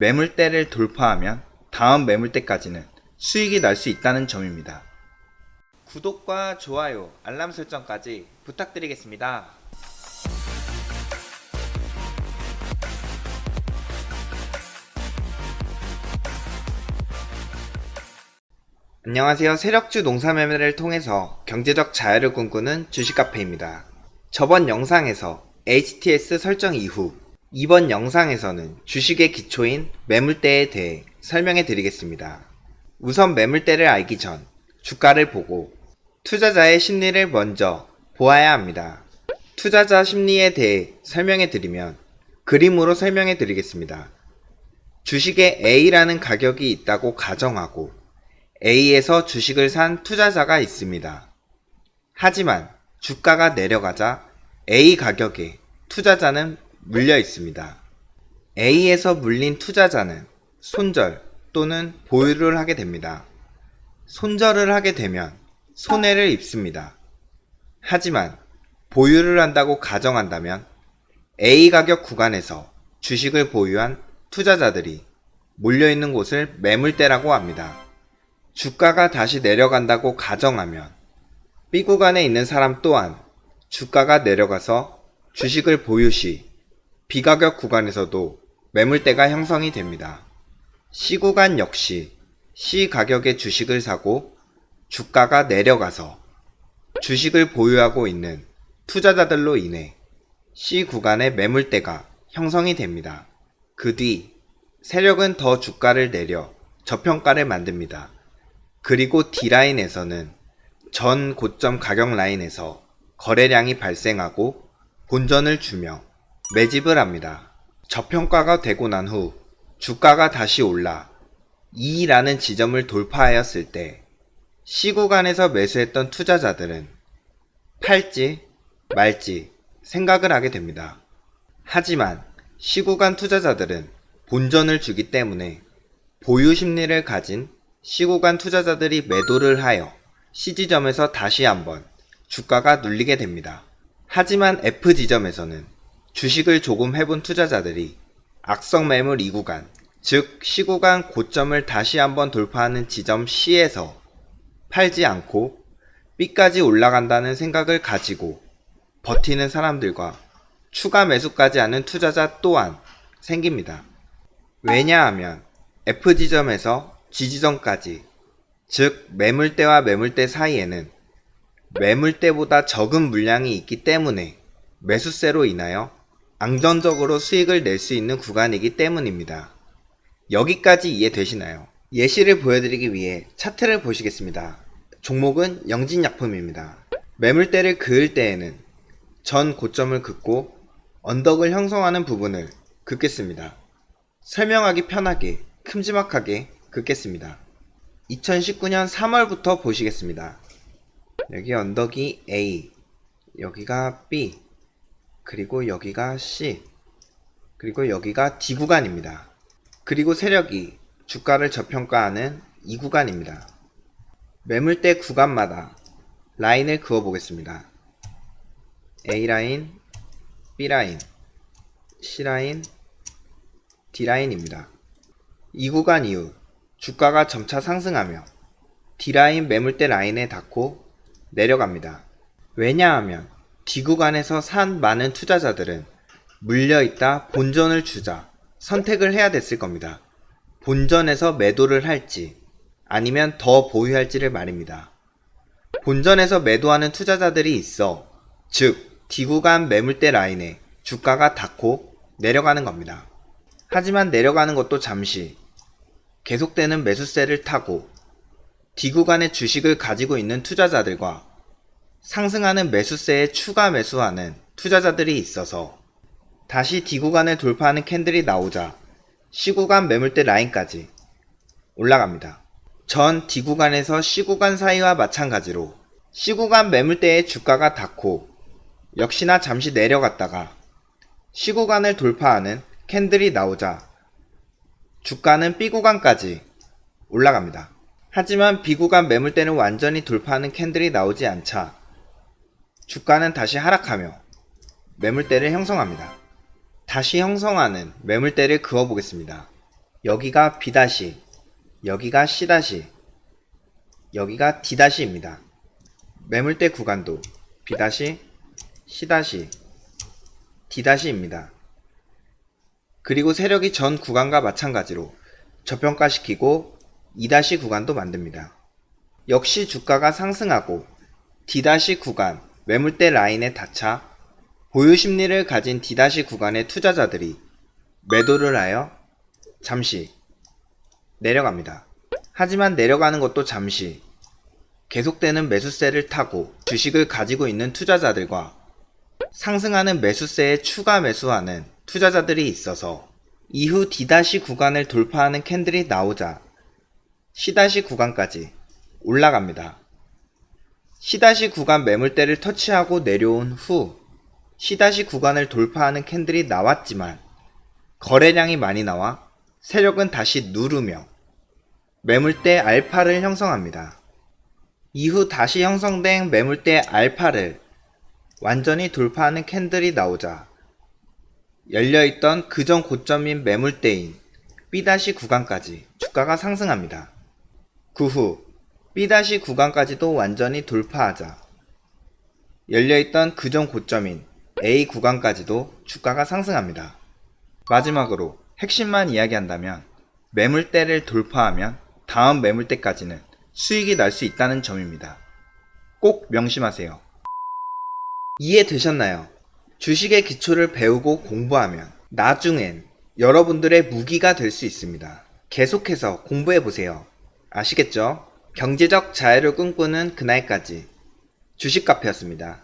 매물대를 돌파하면 다음 매물대까지는 수익이 날 수 있다는 점입니다. 구독과 좋아요, 알람 설정까지 부탁드리겠습니다. 안녕하세요. 세력주 농사매매를 통해서 경제적 자유를 꿈꾸는 주식카페입니다. 저번 영상에서 HTS 설정 이후 이번 영상에서는 주식의 기초인 매물대에 대해 설명해 드리겠습니다. 우선 매물대를 알기 전 주가를 보고 투자자의 심리를 먼저 보아야 합니다. 투자자 심리에 대해 설명해 드리면 그림으로 설명해 드리겠습니다. 주식에 A라는 가격이 있다고 가정하고 A에서 주식을 산 투자자가 있습니다. 하지만 주가가 내려가자 A 가격에 투자자는 물려 있습니다. A에서 물린 투자자는 손절 또는 보유를 하게 됩니다. 손절을 하게 되면 손해를 입습니다. 하지만 보유를 한다고 가정한다면 A 가격 구간에서 주식을 보유한 투자자들이 몰려있는 곳을 매물대라고 합니다. 주가가 다시 내려간다고 가정하면 B 구간에 있는 사람 또한 주가가 내려가서 주식을 보유 시 B 가격 구간에서도 매물대가 형성이 됩니다. C 구간 역시 C 가격의 주식을 사고 주가가 내려가서 주식을 보유하고 있는 투자자들로 인해 C 구간의 매물대가 형성이 됩니다. 그 뒤 세력은 더 주가를 내려 저평가를 만듭니다. 그리고 D라인에서는 전 고점 가격 라인에서 거래량이 발생하고 본전을 주며 매집을 합니다. 저평가가 되고 난 후 주가가 다시 올라 2라는 지점을 돌파하였을 때 C 구간에서 매수했던 투자자들은 팔지 말지 생각을 하게 됩니다. 하지만 C 구간 투자자들은 본전을 주기 때문에 보유 심리를 가진 C 구간 투자자들이 매도를 하여 C 지점에서 다시 한번 주가가 눌리게 됩니다. 하지만 F 지점에서는 주식을 조금 해본 투자자들이 악성 매물 2구간, 즉 C 구간 고점을 다시 한번 돌파하는 지점 C에서 팔지 않고 B까지 올라간다는 생각을 가지고 버티는 사람들과 추가 매수까지 하는 투자자 또한 생깁니다. 왜냐하면 F 지점에서 G 지점까지, 즉 매물대와 매물대 사이에는 매물대보다 적은 물량이 있기 때문에 매수세로 인하여 안정적으로 수익을 낼 수 있는 구간이기 때문입니다. 여기까지 이해되시나요? 예시를 보여드리기 위해 차트를 보시겠습니다. 종목은 영진약품입니다. 매물대를 그을 때에는 전 고점을 긋고 언덕을 형성하는 부분을 긋겠습니다. 설명하기 편하게 큼지막하게 긋겠습니다. 2019년 3월부터 보시겠습니다. 여기 언덕이 A, 여기가 B, 그리고 여기가 C, 그리고 여기가 D 구간입니다. 그리고 세력이 주가를 저평가하는 이 구간입니다. 매물대 구간마다 라인을 그어 보겠습니다. A라인, B라인, C라인, D라인입니다. 이 구간 이후 주가가 점차 상승하며 D라인 매물대 라인에 닿고 내려갑니다. 왜냐하면 D 구간에서 산 많은 투자자들은 물려있다 본전을 주자 선택을 해야 됐을 겁니다. 본전에서 매도를 할지 아니면 더 보유할지를 말입니다. 본전에서 매도하는 투자자들이 있어, 즉 D 구간 매물대 라인에 주가가 닿고 내려가는 겁니다. 하지만 내려가는 것도 잠시, 계속되는 매수세를 타고 D 구간의 주식을 가지고 있는 투자자들과 상승하는 매수세에 추가 매수하는 투자자들이 있어서 다시 D 구간을 돌파하는 캔들이 나오자 C 구간 매물대 라인까지 올라갑니다. 전 D 구간에서 C 구간 사이와 마찬가지로 C 구간 매물대에 주가가 닿고 역시나 잠시 내려갔다가 C 구간을 돌파하는 캔들이 나오자 주가는 B 구간까지 올라갑니다. 하지만 B 구간 매물대는 완전히 돌파하는 캔들이 나오지 않자 주가는 다시 하락하며 매물대를 형성합니다. 다시 형성하는 매물대를 그어보겠습니다. 여기가 B-, 여기가 C-, 여기가 D-입니다. 매물대 구간도 B-, C-, D-입니다. 그리고 세력이 전 구간과 마찬가지로 저평가시키고 E- 구간도 만듭니다. 역시 주가가 상승하고 D- 구간 매물대 라인에 닿자 보유 심리를 가진 D- 구간의 투자자들이 매도를 하여 잠시 내려갑니다. 하지만 내려가는 것도 잠시 계속되는 매수세를 타고 주식을 가지고 있는 투자자들과 상승하는 매수세에 추가 매수하는 투자자들이 있어서 이후 D- 구간을 돌파하는 캔들이 나오자 C- 구간까지 올라갑니다. C- 구간 매물대를 터치하고 내려온 후 C- 구간을 돌파하는 캔들이 나왔지만 거래량이 많이 나와 세력은 다시 누르며 매물대 알파를 형성합니다. 이후 다시 형성된 매물대 알파를 완전히 돌파하는 캔들이 나오자 열려있던 그전 고점인 매물대인 B- 구간까지 주가가 상승합니다. 그 후 B- 구간까지도 완전히 돌파하자 열려있던 그전 고점인 A 구간까지도 주가가 상승합니다. 마지막으로 핵심만 이야기한다면 매물대를 돌파하면 다음 매물대까지는 수익이 날 수 있다는 점입니다. 꼭 명심하세요. 이해되셨나요? 주식의 기초를 배우고 공부하면 나중엔 여러분들의 무기가 될 수 있습니다. 계속해서 공부해보세요. 아시겠죠? 경제적 자유를 꿈꾸는 그날까지 주식카페였습니다.